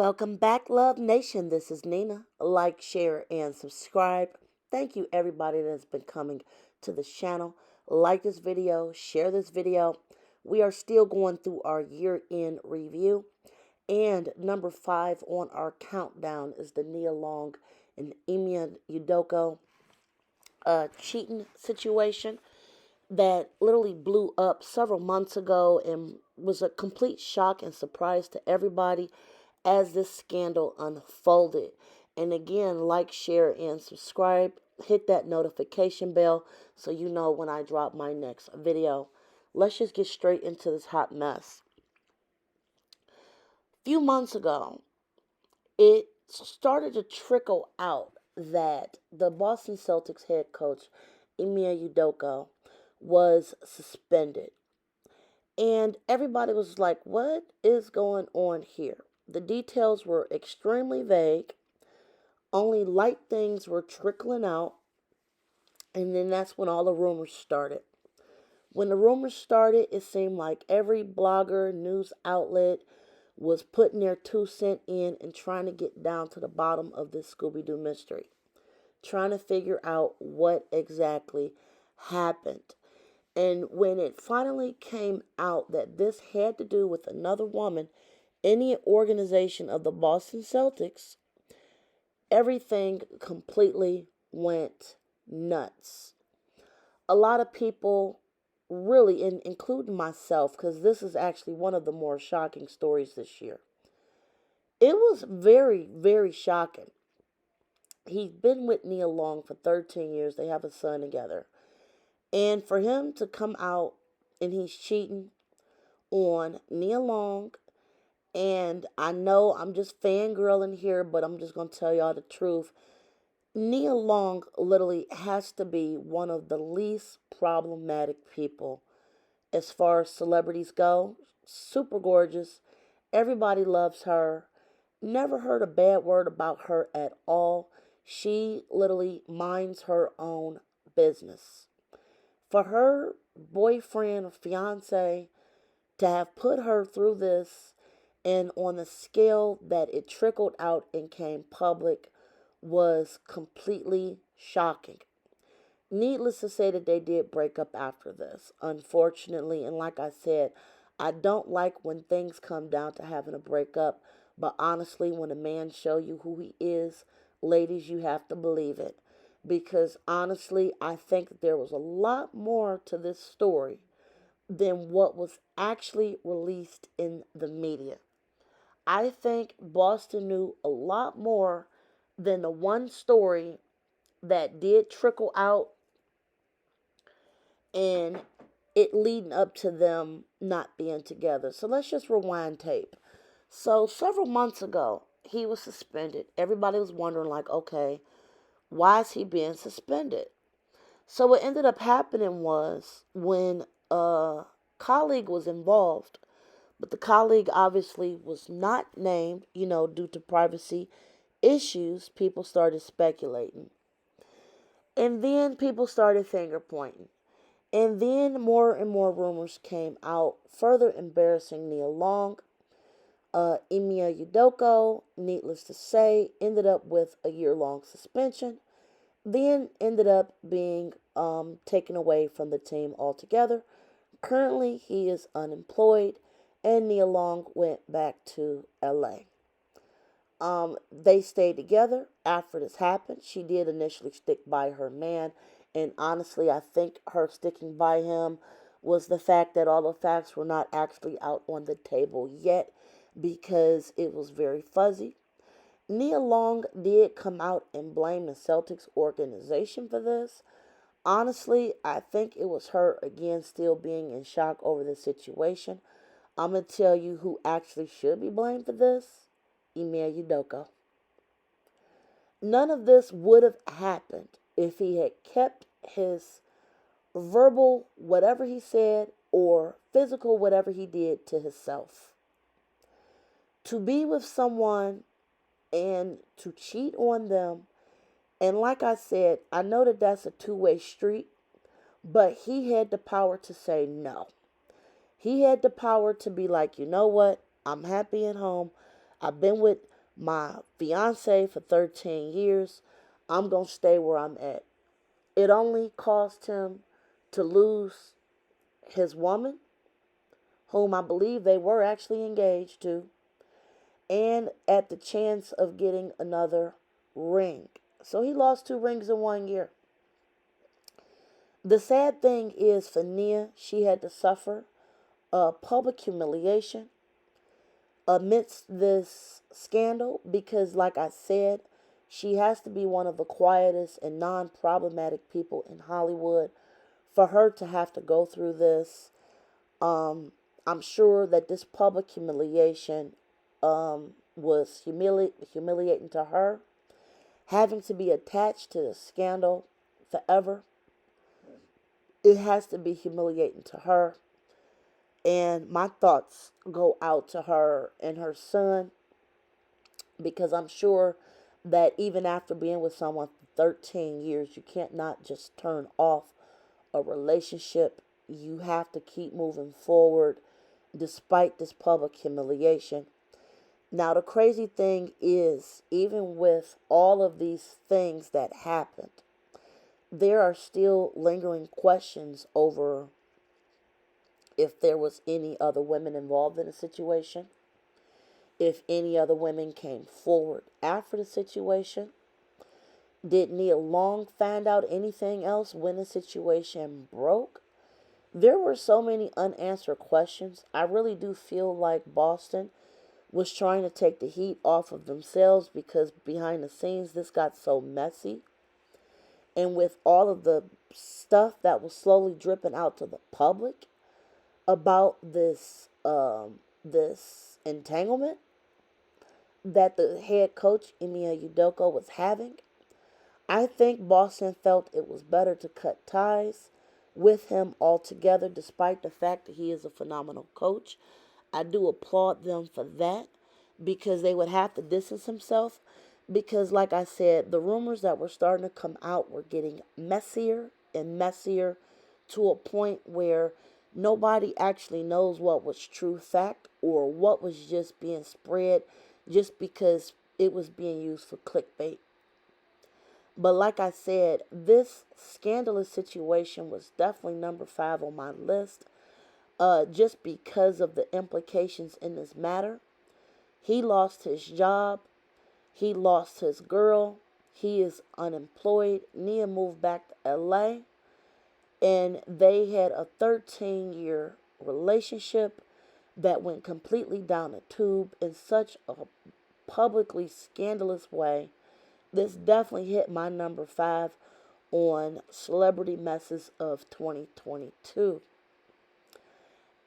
Welcome back, Love Nation. This is Nina. Like, share, and subscribe. Thank you, everybody that has been coming to the channel. Like this video, share this video. We are still going through our year-end review. And number 5 on our countdown is the Nia Long and Ime Udoka cheating situation that literally blew up several months ago and was a complete shock and surprise to everybody as this scandal unfolded. And again, like, share, and subscribe. Hit that notification bell so you know when I drop my next video. Let's just get straight into this hot mess. A few months ago, it started to trickle out that the Boston Celtics head coach, Ime Udoka, was suspended. And everybody was like, what is going on here? The details were extremely vague. Only light things were trickling out. And then that's when all the rumors started. When the rumors started, it seemed like every blogger, news outlet was putting their 2 cents in and trying to get down to the bottom of this Scooby-Doo mystery. Trying to figure out what exactly happened. And when it finally came out that this had to do with another woman in the organization of the Boston Celtics, everything completely went nuts. A lot of people, really, including myself, because this is actually one of the more shocking stories this year. It was very, very shocking. He's been with Nia Long for 13 years. They have a son together. And for him to come out and he's cheating on Nia Long, and I know I'm just fangirling here, but I'm just going to tell y'all the truth. Nia Long literally has to be one of the least problematic people as far as celebrities go. Super gorgeous. Everybody loves her. Never heard a bad word about her at all. She literally minds her own business. For her boyfriend or fiance to have put her through this and on the scale that it trickled out and came public was completely shocking. Needless to say that they did break up after this, unfortunately. And like I said, I don't like when things come down to having a breakup. But honestly, when a man show you who he is, ladies, you have to believe it. Because honestly, I think that there was a lot more to this story than what was actually released in the media. I think Boston knew a lot more than the one story that did trickle out and it leading up to them not being together. So let's just rewind tape. So several months ago, he was suspended. Everybody was wondering, like, okay, why is he being suspended? So what ended up happening was when a colleague was involved, but the colleague obviously was not named, due to privacy issues, people started speculating. And then people started finger pointing. And then more and more rumors came out, further embarrassing Nia Long. Ime Udoka, needless to say, ended up with a year-long suspension. Then ended up being taken away from the team altogether. Currently, he is unemployed, and Nia Long went back to LA. They stayed together after this happened. She did initially stick by her man, and honestly, I think her sticking by him was the fact that all the facts were not actually out on the table yet because it was very fuzzy. Nia Long did come out and blame the Celtics organization for this. Honestly, I think it was her again still being in shock over the situation. I'm going to tell you who actually should be blamed for this. Ime Udoka. None of this would have happened if he had kept his verbal whatever he said or physical whatever he did to himself. To be with someone and to cheat on them, and like I said, I know that that's a two-way street, but he had the power to say no. He had the power to be like, you know what? I'm happy at home. I've been with my fiance for 13 years. I'm going to stay where I'm at. It only cost him to lose his woman, whom I believe they were actually engaged to, and at the chance of getting another ring. So he lost 2 rings in 1 year. The sad thing is for Nia, she had to suffer public humiliation amidst this scandal because, like I said, she has to be one of the quietest and non problematic people in Hollywood. For her to have to go through this, I'm sure that this public humiliation was humiliating to her. Having to be attached to the scandal forever, it has to be humiliating to her. And my thoughts go out to her and her son because I'm sure that even after being with someone for 13 years, you can't not just turn off a relationship. You have to keep moving forward despite this public humiliation. Now, the crazy thing is, even with all of these things that happened, there are still lingering questions over if there was any other women involved in the situation, if any other women came forward after the situation. Did Nia Long find out anything else when the situation broke? There were so many unanswered questions. I really do feel like Boston was trying to take the heat off of themselves because behind the scenes this got so messy. And with all of the stuff that was slowly dripping out to the public about this entanglement that the head coach Ime Udoka was having, I think Boston felt it was better to cut ties with him altogether, despite the fact that he is a phenomenal coach. I do applaud them for that because they would have to distance himself. Because, like I said, the rumors that were starting to come out were getting messier and messier to a point where nobody actually knows what was true fact or what was just being spread just because it was being used for clickbait. But like I said, this scandalous situation was definitely number 5 on my list, just because of the implications in this matter. He lost his job. He lost his girl. He is unemployed. Nia moved back to LA. And they had a 13-year relationship that went completely down the tube in such a publicly scandalous way. This definitely hit my number 5 on celebrity messes of 2022.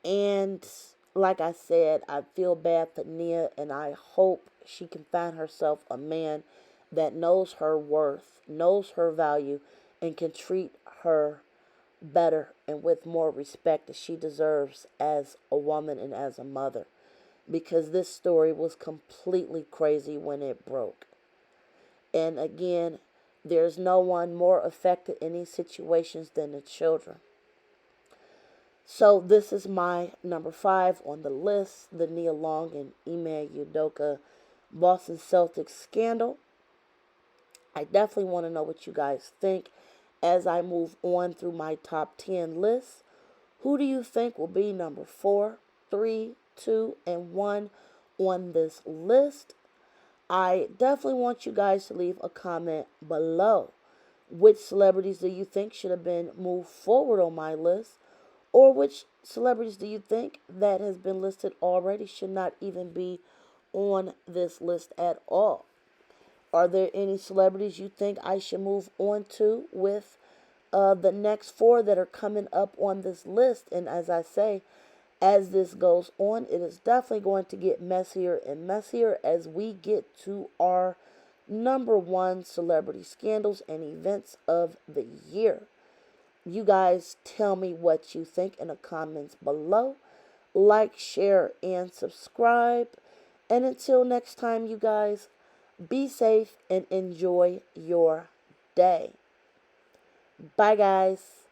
And like I said, I feel bad for Nia, and I hope she can find herself a man that knows her worth, knows her value, and can treat her better and with more respect that she deserves as a woman and as a mother. Because this story was completely crazy when it broke. And again, there's no one more affected in these situations than the children. So this is my number 5 on the list, the Nia Long and Ime Udoka Boston Celtics scandal. I definitely want to know what you guys think as I move on through my top 10 list. Who do you think will be number 4, 3, 2, and 1 on this list? I definitely want you guys to leave a comment below. Which celebrities do you think should have been moved forward on my list? Or which celebrities do you think that has been listed already should not even be on this list at all? Are there any celebrities you think I should move on to with the next 4 that are coming up on this list? And as I say, as this goes on, it is definitely going to get messier and messier as we get to our number 1 celebrity scandals and events of the year. You guys tell me what you think in the comments below. Like, share, and subscribe. And until next time, you guys, be safe and enjoy your day. Bye, guys.